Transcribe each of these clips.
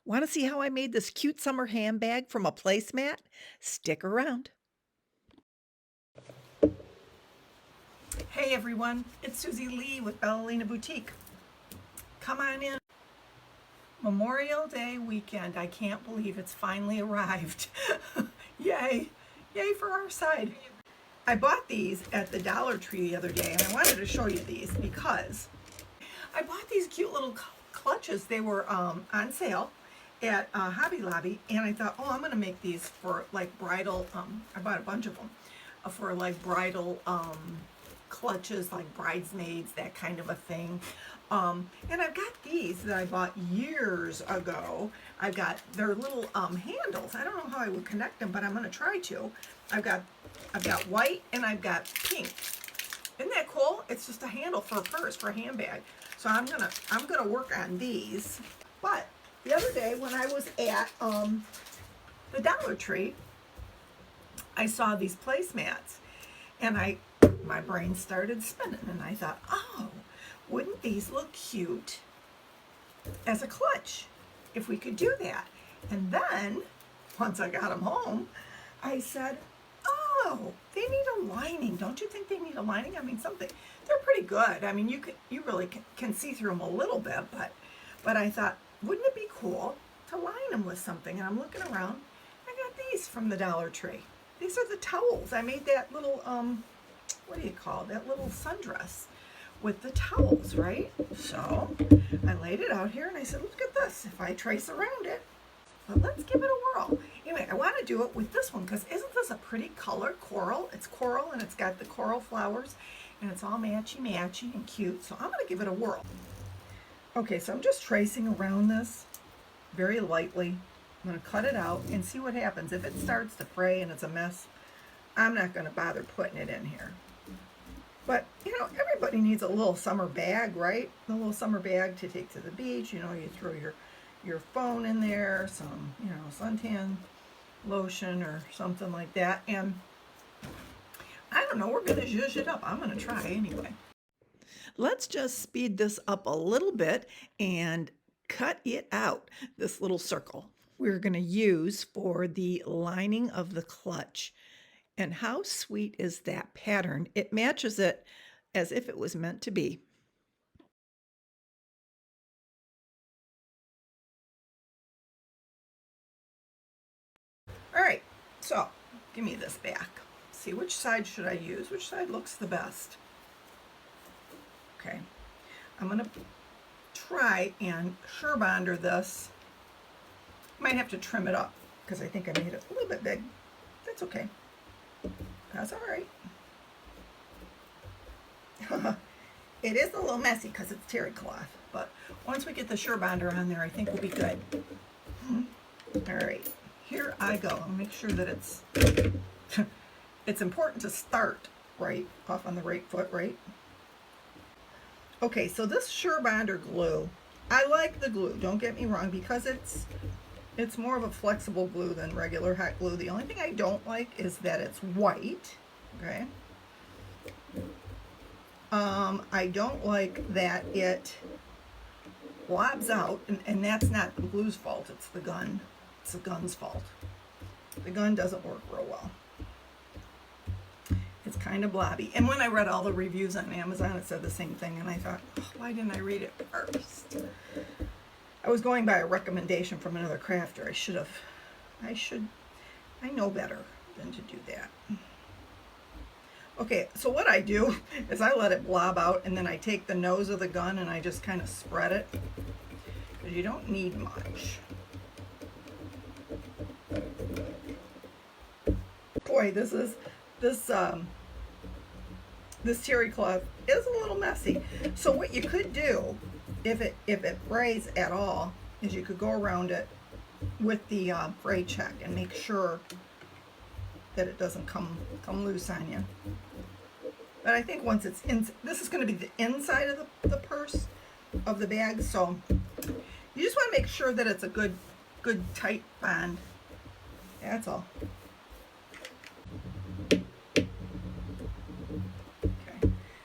Want to see how I made this cute summer handbag from a placemat? Stick around. Hey everyone, it's Susie Lee with Bella Lina Boutique. Come on in. Memorial Day weekend. I can't believe it's finally arrived. Yay! Yay for our side. I bought these at the Dollar Tree the other day and I wanted to show you these because I bought these cute little clutches. They were on sale at Hobby Lobby, and I thought, oh, I'm going to make these for like bridal, I bought a bunch of them, for like bridal clutches, like bridesmaids, that kind of a thing. And I've got these that I bought years ago. I've got their little handles. I don't know how I would connect them, but I'm going to try to. I've got white and I've got pink. Isn't that cool? It's just a handle for a purse, for a handbag. So I'm gonna work on these. But the other day when I was at the Dollar Tree, I saw these placemats, and my brain started spinning, and I thought, oh, wouldn't these look cute as a clutch if we could do that? And then once I got them home, I said, oh, they need a lining. Don't you think they need a lining? I mean, something. They're pretty good. I mean, you really can see through them a little bit, but I thought, wouldn't it be cool to line them with something? And I'm looking around. I got these from the Dollar Tree. These are the towels. I made that little what do you call it? That little sundress with the towels, right? So I laid it out here and I said, look at this. If I trace around it, but let's give it a whirl. Anyway, I want to do it with this one because isn't this a pretty color? Coral. It's coral and it's got the coral flowers and it's all matchy-matchy and cute. So I'm going to give it a whirl. Okay, so I'm just tracing around this very lightly. I'm going to cut it out and see what happens. If it starts to fray and it's a mess, I'm not going to bother putting it in here. But, you know, everybody needs a little summer bag, right? A little summer bag to take to the beach. You know, you throw your phone in there, some, you know, suntan lotion or something like that. And I don't know, we're going to zhuzh it up. I'm going to try anyway. Let's just speed this up a little bit and cut it out, this little circle we're going to use for the lining of the clutch. And how sweet is that pattern? It matches it as if it was meant to be. All right, so give me this back. See, which side should I use? Which side looks the best? Okay, I'm gonna try and Sure-bonder this. Might have to trim it up because I think I made it a little bit big. That's okay. That's all right. It is a little messy because it's terry cloth, but once we get the Sure-bonder on there, I think we'll be good. All right, here I go. I'll make sure that it's it's important to start right off on the right foot, right? Okay, so this Sure-bonder glue, I like the glue, don't get me wrong, because it's more of a flexible glue than regular hot glue. The only thing I don't like is that it's white, okay? I don't like that it blobs out, and that's not the glue's fault, it's the gun. It's the gun's fault. The gun doesn't work real well. It's kind of blobby. And when I read all the reviews on Amazon, it said the same thing, and I thought, oh, why didn't I read it first? I was going by a recommendation from another crafter. I know better than to do that. Okay, so what I do is I let it blob out, and then I take the nose of the gun and I just kind of spread it, because you don't need much. Boy, this terry cloth is a little messy. So what you could do, if it frays at all, is you could go around it with the fray check and make sure that it doesn't come loose on you. But I think once it's in, this is going to be the inside of the purse of the bag, so you just want to make sure that it's a good tight bond. That's all. Okay,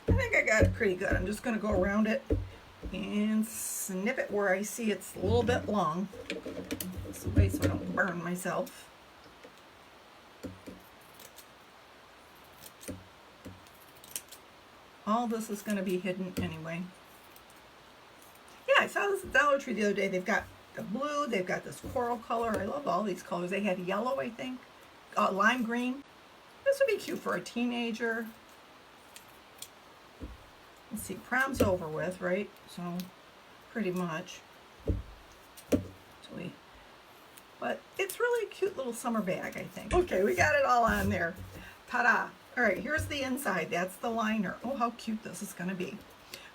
I think I got it pretty good. I'm just going to go around it and snip it where I see it's a little bit long. this away so I don't burn myself. All this is going to be hidden anyway. Yeah, I saw this at Dollar Tree the other day. They've got the blue, they've got this coral color. I love all these colors. They had yellow, I think, lime green. This would be cute for a teenager. Let's see, prom's over with, right? So, pretty much. But it's really a cute little summer bag, I think. Okay, we got it all on there. Ta-da! All right, here's the inside. That's the liner. Oh, how cute this is going to be.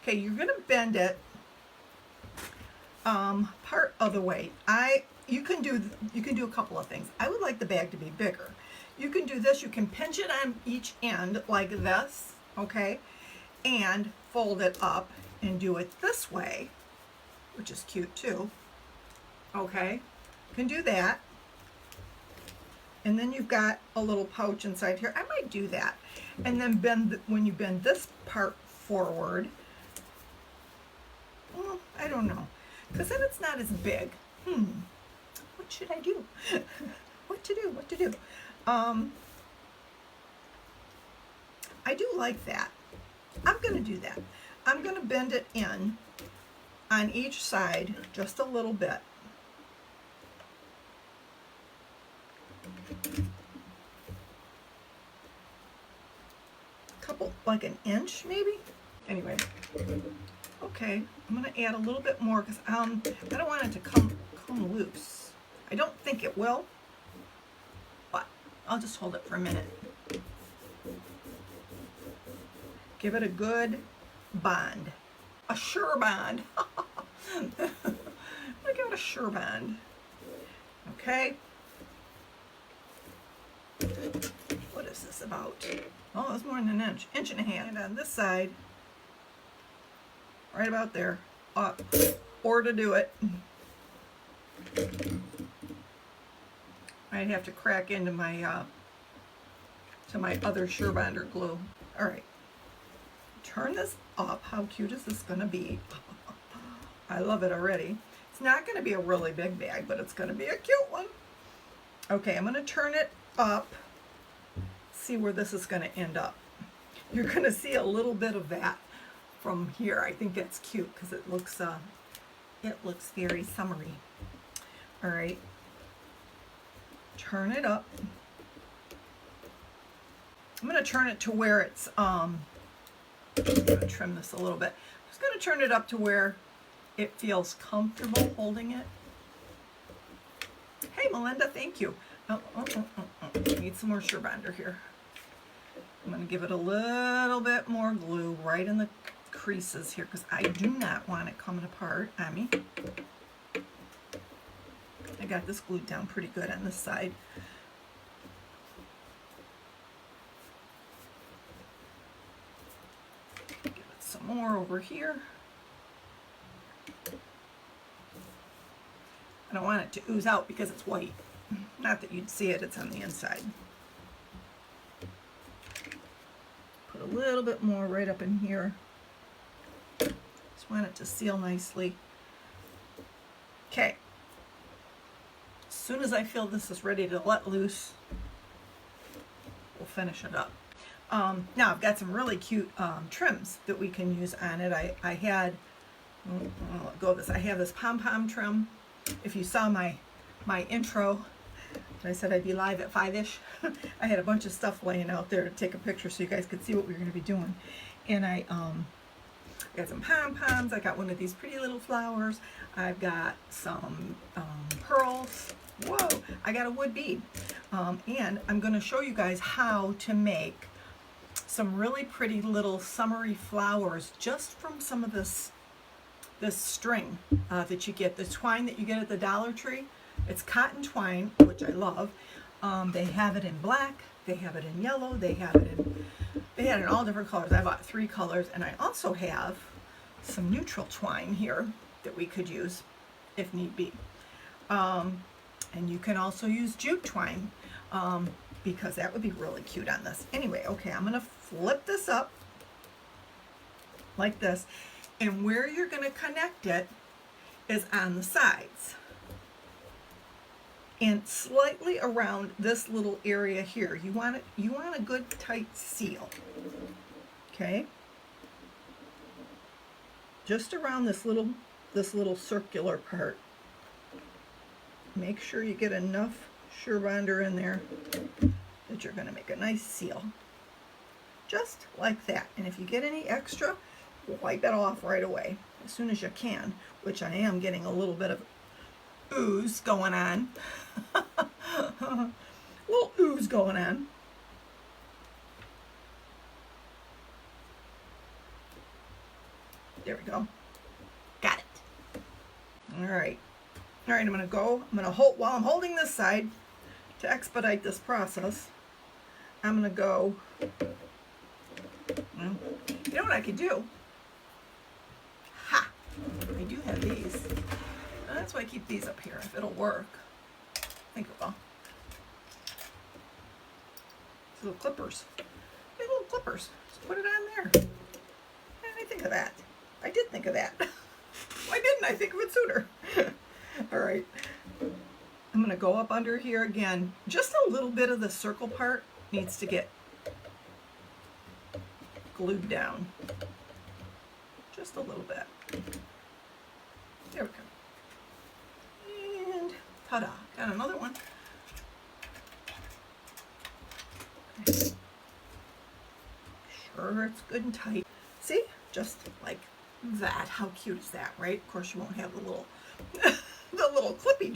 Okay, you're going to bend it part of the way. You can do a couple of things. I would like the bag to be bigger. You can do this. You can pinch it on each end like this, okay, and fold it up and do it this way, which is cute too. Okay, you can do that. And then you've got a little pouch inside here. I might do that. And then when you bend this part forward, well, I don't know, because then it's not as big. What should I do? What to do? I do like that. I'm going to do that. I'm going to bend it in on each side just a little bit. Couple, like an inch maybe. Anyway, okay, I'm going to add a little bit more because I don't want it to come loose. I don't think it will, but I'll just hold it for a minute. Give it a good bond, a sure bond. I'm going to give it a sure bond. Okay. What is this about? Oh, it's more than an inch and a half. And on this side, right about there, up, or to do it, I'd have to crack into my other Surebonder glue. All right, turn this up. How cute is this gonna be? I love it already. It's not gonna be a really big bag, but it's gonna be a cute one. Okay, I'm gonna turn it up. See where this is going to end up. You're going to see a little bit of that from here. I think that's cute because it looks very summery. All right, turn it up. I'm going to turn it to where it's I'm going to trim this a little bit. I'm just going to turn it up to where it feels comfortable holding it. Hey Melinda, thank you. I need some more Surebonder here. I'm going to give it a little bit more glue right in the creases here because I do not want it coming apart on me. I got this glued down pretty good on this side. Give it some more over here. I don't want it to ooze out because it's white. Not that you'd see it, it's on the inside. Put a little bit more right up in here. Just want it to seal nicely. Okay. As soon as I feel this is ready to let loose, we'll finish it up. Now I've got some really cute trims that we can use on it. I had, I'll let go of this. I have this pom-pom trim. If you saw my intro, I said I'd be live at 5-ish. I had a bunch of stuff laying out there to take a picture so you guys could see what we were going to be doing. And I got some pom-poms. I got one of these pretty little flowers. I've got some pearls. Whoa! I got a wood bead. And I'm going to show you guys how to make some really pretty little summery flowers just from some of this string that you get, the twine that you get at the Dollar Tree. It's cotton twine, which I love. They have it in black, they have it in yellow, they had it in all different colors. I bought 3 colors, and I also have some neutral twine here that we could use if need be. And you can also use jute twine because that would be really cute on this. Anyway, okay, I'm gonna flip this up like this, and where you're gonna connect it is on the sides. and slightly around this little area here. You want a good tight seal. Okay? Just around this little circular part. Make sure you get enough Sure-Bonder in there that you're going to make a nice seal. Just like that. And if you get any extra, wipe it off right away as soon as you can, which I am getting a little bit of ooze going on. Little ooze going on. There we go. Got it. All right. All right, I'm going to hold, while I'm holding this side to expedite this process, I'm going to go, well, you know what I could do? Ha! I do have these. That's why I keep these up here, if it'll work. I think it will. These little clippers. These little clippers. Just put it on there. Why didn't I think of that? I did think of that. Why didn't I think of it sooner? All right. I'm going to go up under here again. Just a little bit of the circle part needs to get glued down. Just a little bit. There we go. And ta-da, got another one. Okay. Sure, it's good and tight. See, just like that. How cute is that, right? Of course, you won't have the little, the little clippy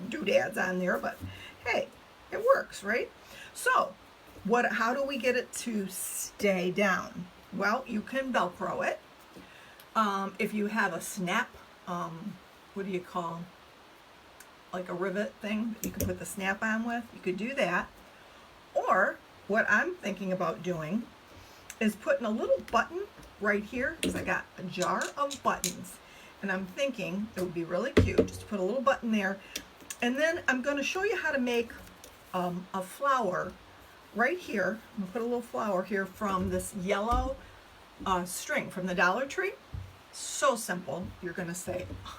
doodads on there, but hey, it works, right? So, how do we get it to stay down? Well, you can Velcro it. If you have a snap, what do you call, like a rivet thing that you can put the snap on with, you could do that. Or what I'm thinking about doing is putting a little button right here, because I got a jar of buttons, and I'm thinking it would be really cute just to put a little button there. And then I'm going to show you how to make a flower right here. I'm going to put a little flower here from this yellow string from the Dollar Tree. So simple. You're going to say, oh,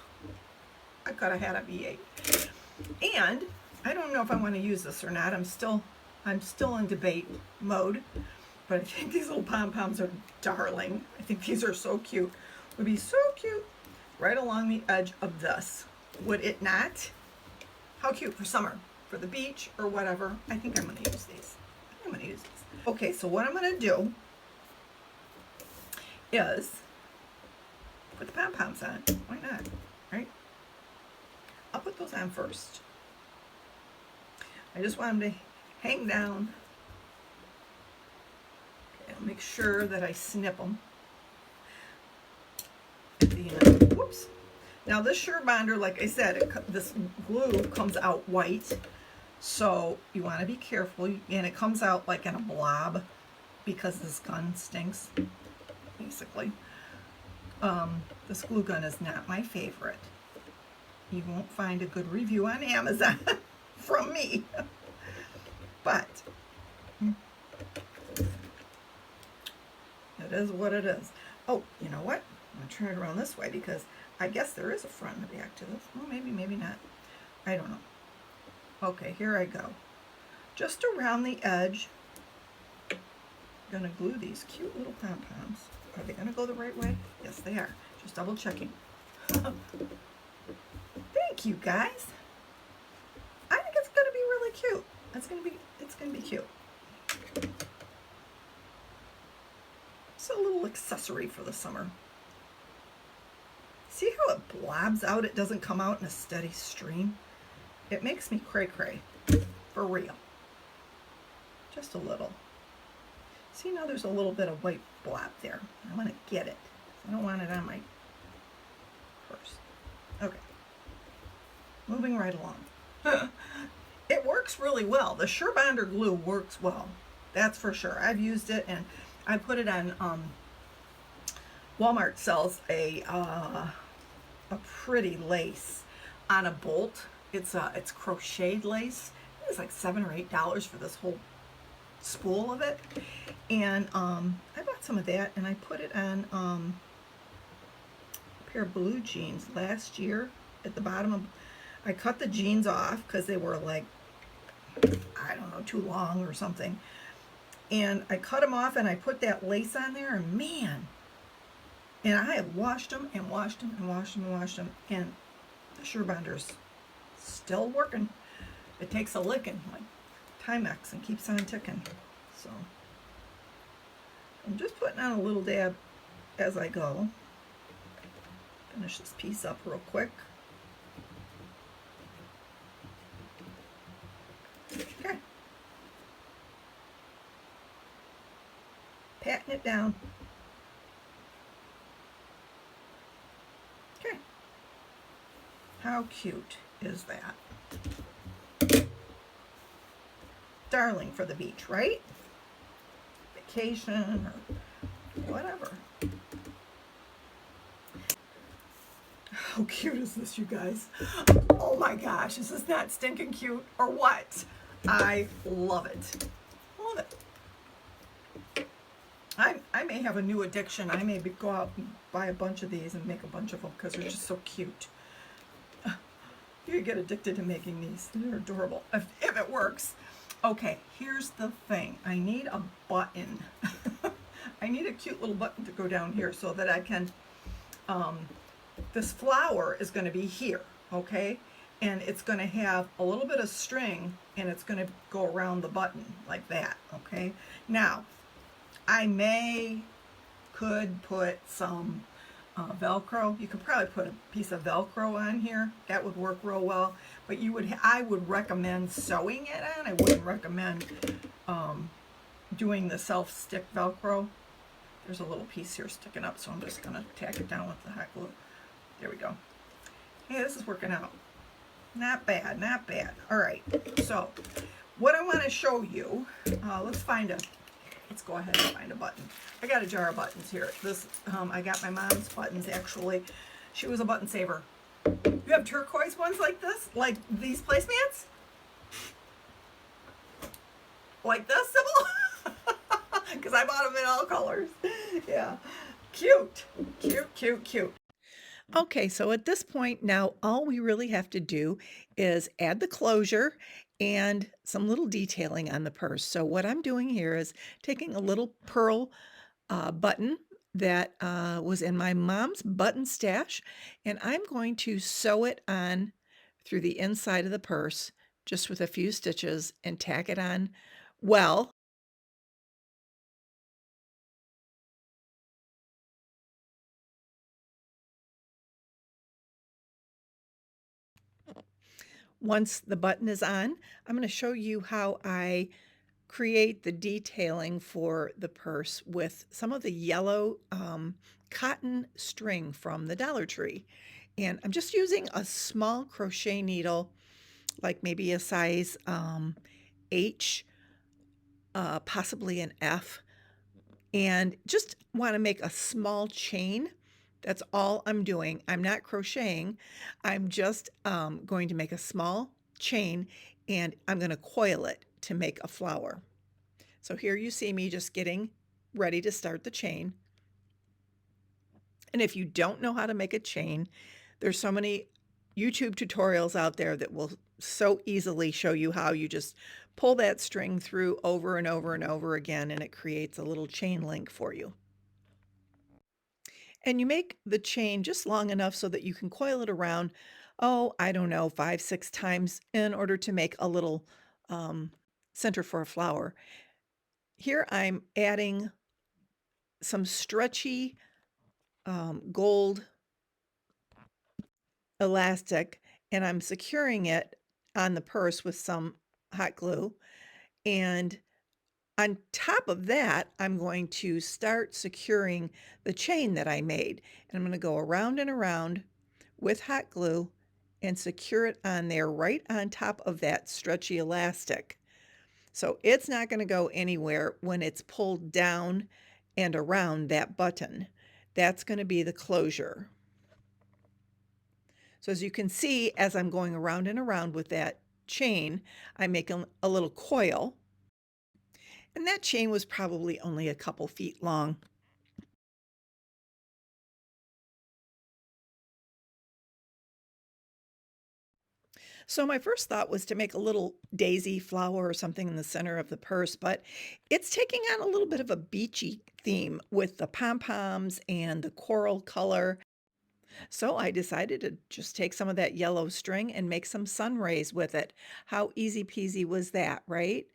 I could have had a V8. And I don't know if I want to use this or not. I'm still in debate mode. But I think these little pom-poms are darling. I think these are so cute. Would be so cute right along the edge of this. Would it not? How cute for summer, for the beach or whatever. I think I'm going to use these. Okay, so what I'm going to do is put the pom-poms on. Why not, right? I'll put those on first. I just want them to hang down. Okay, I'll make sure that I snip them at the end. Whoops. Now this Sure-Bonder, like I said, this glue comes out white, so you want to be careful, and it comes out like in a blob because this gun stinks, basically. This glue gun is not my favorite. You won't find a good review on Amazon from me, but it is what it is. Oh, you know what? I'm going to turn it around this way because I guess there is a front and a back to this. Well, maybe, maybe not. I don't know. Okay, here I go. Just around the edge, I'm going to glue these cute little pom-poms. Are they going to go the right way? Yes, they are. Just double checking. Thank you, guys. I think it's going to be really cute. It's going to be cute. It's a little accessory for the summer. See how it blobs out? It doesn't come out in a steady stream. It makes me cray-cray, for real. Just a little. See, now there's a little bit of white blob there. I want to get it. I don't want it on my purse. Okay. Moving right along. It works really well. The Sure-Bonder glue works well. That's for sure. I've used it, and I put it on, Walmart sells a pretty lace on a bolt. It's crocheted lace. It's like $7 or $8 for this whole spool of it. And I bought some of that, and I put it on a pair of blue jeans last year at the bottom I cut the jeans off because they were like, I don't know, too long or something. And I cut them off and I put that lace on there, and man, and I have washed them and washed them and washed them and washed them, and the Surebonder's still working. It takes a licking like Timex and keeps on ticking. So I'm just putting on a little dab as I go. Finish this piece up real quick. Okay. Patting it down. Okay. How cute is that? Darling for the beach, right? Vacation or whatever. How cute is this, you guys? Oh my gosh, is this not stinking cute or what? I love it. Love it. I may have a new addiction. I may go out and buy a bunch of these and make a bunch of them because they're just so cute. You could get addicted to making these. They're adorable if it works. Okay, here's the thing. I need a button. I need a cute little button to go down here so that I can, this flower is going to be here, okay? And it's going to have a little bit of string and it's going to go around the button like that, okay? Now, I could put some Velcro. You could probably put a piece of Velcro on here. That would work real well. But I would recommend sewing it on. I wouldn't recommend doing the self-stick Velcro. There's a little piece here sticking up, so I'm just going to tack it down with the hot glue. There we go. Hey, this is working out. Not bad, not bad. All right, so what I want to show you, let's go ahead and find a button. I got a jar of buttons here. I got my mom's buttons, actually. She was a button saver. You have turquoise ones like this? Like these placemats? Like this, Sybil? Because I bought them in all colors. Yeah. Cute. Cute, cute, cute. Okay, so at this point now, all we really have to do is add the closure and some little detailing on the purse. So what I'm doing here is taking a little pearl button that was in my mom's button stash, and I'm going to sew it on through the inside of the purse just with a few stitches and tack it on well. Once the button is on, I'm going to show you how I create the detailing for the purse with some of the yellow cotton string from the Dollar Tree. And I'm just using a small crochet needle, like maybe a size H, possibly an F, and just want to make a small chain. That's all I'm doing. I'm not crocheting. I'm just going to make a small chain, and I'm going to coil it to make a flower. So here you see me just getting ready to start the chain. And if you don't know how to make a chain, there's so many YouTube tutorials out there that will so easily show you how you just pull that string through over and over and over again, and it creates a little chain link for you. And you make the chain just long enough so that you can coil it around, oh, I don't know, 5, 6 times in order to make a little center for a flower. Here I'm adding some stretchy gold elastic, and I'm securing it on the purse with some hot glue. And on top of that, I'm going to start securing the chain that I made. And I'm going to go around and around with hot glue and secure it on there right on top of that stretchy elastic. So it's not going to go anywhere when it's pulled down and around that button. That's going to be the closure. So as you can see, as I'm going around and around with that chain, I make a little coil. And that chain was probably only a couple feet long. So my first thought was to make a little daisy flower or something in the center of the purse, but it's taking on a little bit of a beachy theme with the pom-poms and the coral color. So I decided to just take some of that yellow string and make some sun rays with it. How easy peasy was that, right?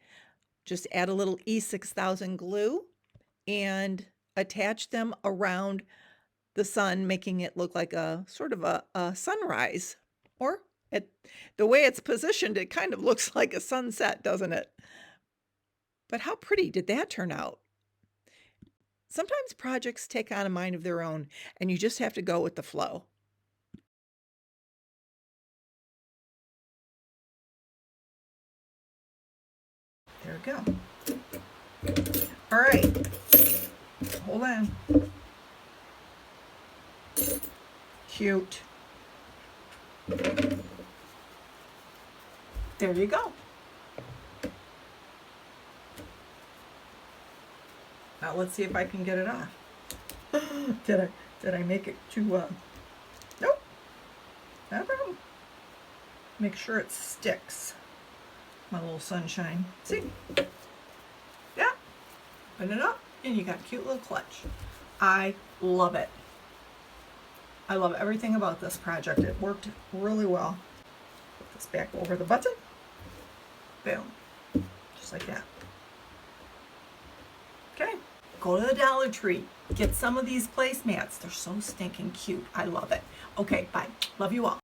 Just add a little E6000 glue and attach them around the sun, making it look like a sort of a sunrise. Or it, the way it's positioned, it kind of looks like a sunset, doesn't it? But how pretty did that turn out? Sometimes projects take on a mind of their own, and you just have to go with the flow. There we go. All right, hold on. Cute. There you go. Now let's see if I can get it off. Did I make it too nope. Not a problem. Make sure it sticks. My little sunshine. See? Yeah. Open it up and you got a cute little clutch. I love it. I love everything about this project. It worked really well. Put this back over the button. Boom. Just like that. Okay. Go to the Dollar Tree. Get some of these placemats. They're so stinking cute. I love it. Okay, bye. Love you all.